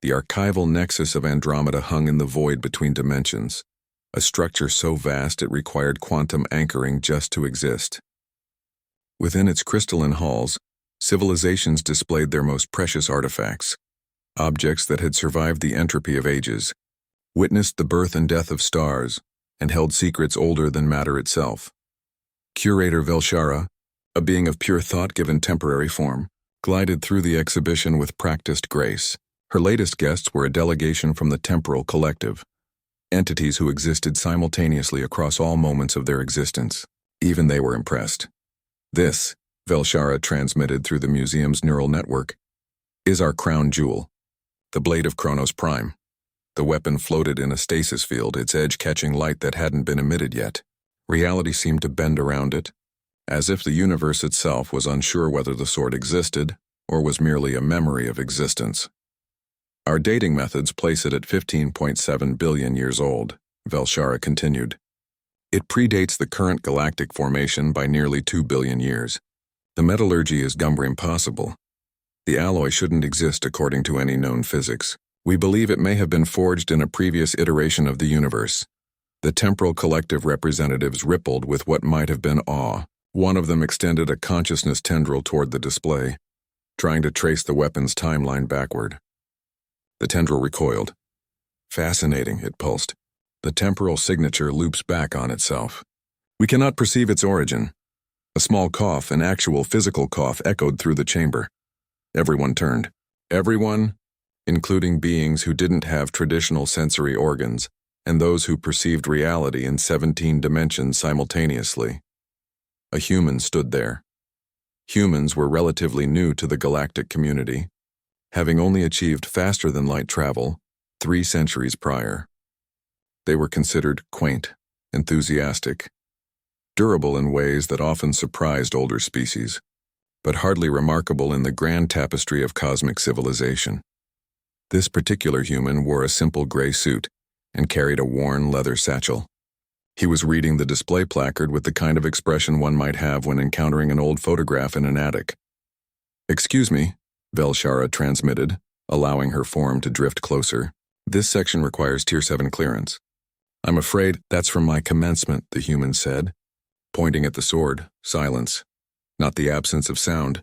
The archival nexus of Andromeda hung in the void between dimensions, a structure so vast it required quantum anchoring just to exist. Within its crystalline halls, civilizations displayed their most precious artifacts, objects that had survived the entropy of ages, witnessed the birth and death of stars, and held secrets older than matter itself. Curator Velshara, a being of pure thought given temporary form, glided through the exhibition with practiced grace. Her latest guests were a delegation from the Temporal Collective, entities who existed simultaneously across all moments of their existence. Even they were impressed. This, Velshara transmitted through the museum's neural network, is our crown jewel, the blade of Kronos Prime. The weapon floated in a stasis field, its edge catching light that hadn't been emitted yet. Reality seemed to bend around it, as if the universe itself was unsure whether the sword existed or was merely a memory of existence. Our dating methods place it at 15.7 billion years old, Velshara continued. It predates the current galactic formation by nearly 2 billion years. The metallurgy is impossible. The alloy shouldn't exist according to any known physics. We believe it may have been forged in a previous iteration of the universe. The Temporal Collective representatives rippled with what might have been awe. One of them extended a consciousness tendril toward the display, trying to trace the weapon's timeline backward. The tendril recoiled. Fascinating, it pulsed. The temporal signature loops back on itself. We cannot perceive its origin. A small cough, an actual physical cough, echoed through the chamber. Everyone turned. Everyone, including beings who didn't have traditional sensory organs, and those who perceived reality in 17 dimensions simultaneously. A human stood there. Humans were relatively new to the galactic community, having only achieved faster-than-light travel 3 centuries prior. They were considered quaint, enthusiastic, durable in ways that often surprised older species, but hardly remarkable in the grand tapestry of cosmic civilization. This particular human wore a simple gray suit and carried a worn leather satchel. He was reading the display placard with the kind of expression one might have when encountering an old photograph in an attic. "Excuse me," Velshara transmitted, allowing her form to drift closer. "This section requires Tier 7 clearance." "I'm afraid that's from my commencement," the human said, pointing at the sword. Silence. Not the absence of sound,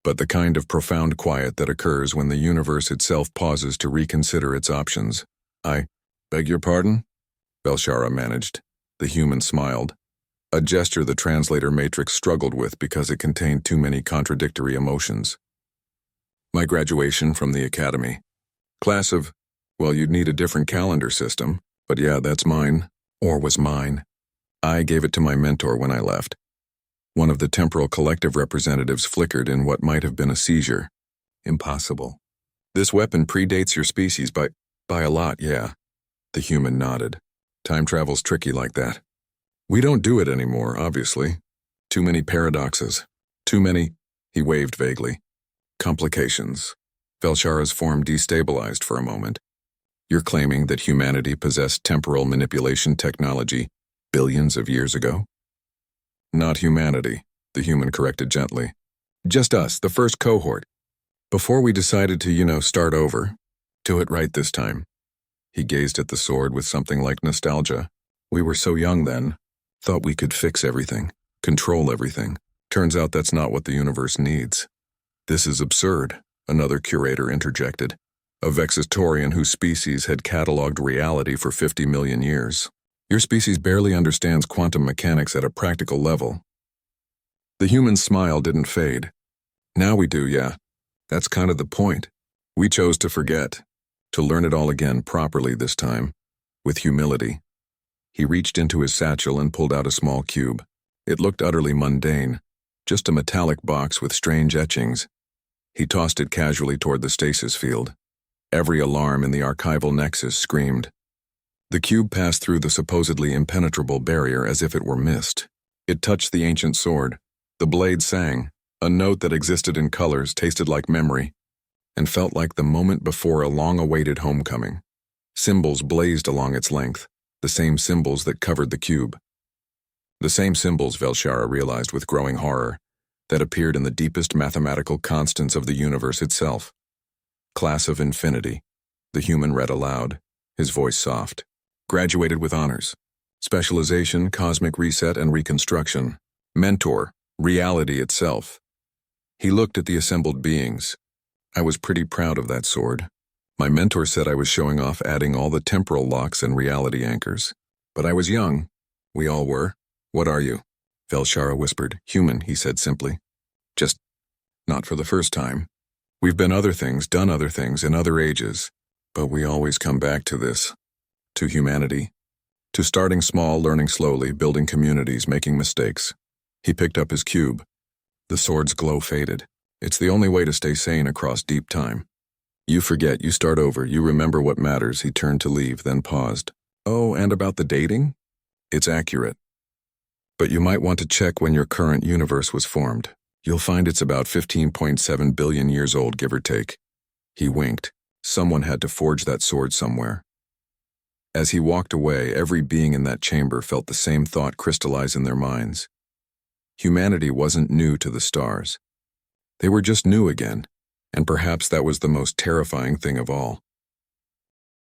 but the kind of profound quiet that occurs when the universe itself pauses to reconsider its options. "I beg your pardon?" Velshara managed. The human smiled, a gesture the translator matrix struggled with because it contained too many contradictory emotions. "My graduation from the academy. Class of, well, you'd need a different calendar system, but yeah, that's mine, or was mine. I gave it to my mentor when I left." One of the Temporal Collective representatives flickered in what might have been a seizure. "Impossible. This weapon predates your species by a lot, yeah." The human nodded. "Time travel's tricky like that. We don't do it anymore, obviously. Too many paradoxes. Too many," he waved vaguely, "complications." Velshara's form destabilized for a moment. "You're claiming that humanity possessed temporal manipulation technology billions of years ago?" "Not humanity," the human corrected gently. "Just us, the first cohort. Before we decided to, start over. Do it right this time." He gazed at the sword with something like nostalgia. "We were so young then. Thought we could fix everything, control everything. Turns out that's not what the universe needs." "This is absurd," another curator interjected. "A Vexatorian whose species had catalogued reality for 50 million years. Your species barely understands quantum mechanics at a practical level." The human's smile didn't fade. "Now we do, yeah. That's kind of the point. We chose to forget, to learn it all again properly this time, with humility." He reached into his satchel and pulled out a small cube. It looked utterly mundane, just a metallic box with strange etchings. He tossed it casually toward the stasis field. Every alarm in the archival nexus screamed. The cube passed through the supposedly impenetrable barrier as if it were mist. It touched the ancient sword. The blade sang, a note that existed in colors, tasted like memory, and felt like the moment before a long-awaited homecoming. Symbols blazed along its length, the same symbols that covered the cube. The same symbols, Velshara realized with growing horror, that appeared in the deepest mathematical constants of the universe itself. Class of infinity, The human read aloud, his voice soft. Graduated with honors. Specialization, cosmic reset and reconstruction. Mentor, reality itself. He looked at the assembled beings. I was pretty proud of that sword. My mentor said I was showing off adding all the temporal locks and reality anchors. But I was young. We all were. What are you? Velshara whispered. Human, he said simply. Just not for the first time. We've been other things, done other things in other ages. But we always come back to this. To humanity. To starting small, learning slowly, building communities, making mistakes. He picked up his cube. The sword's glow faded. It's the only way to stay sane across deep time. You forget, you start over, you remember what matters. He turned to leave, then paused. Oh, and about the dating? It's accurate. But you might want to check when your current universe was formed. You'll find it's about 15.7 billion years old, give or take. He winked. Someone had to forge that sword somewhere. As he walked away, every being in that chamber felt the same thought crystallize in their minds. Humanity wasn't new to the stars. They were just new again, and perhaps that was the most terrifying thing of all.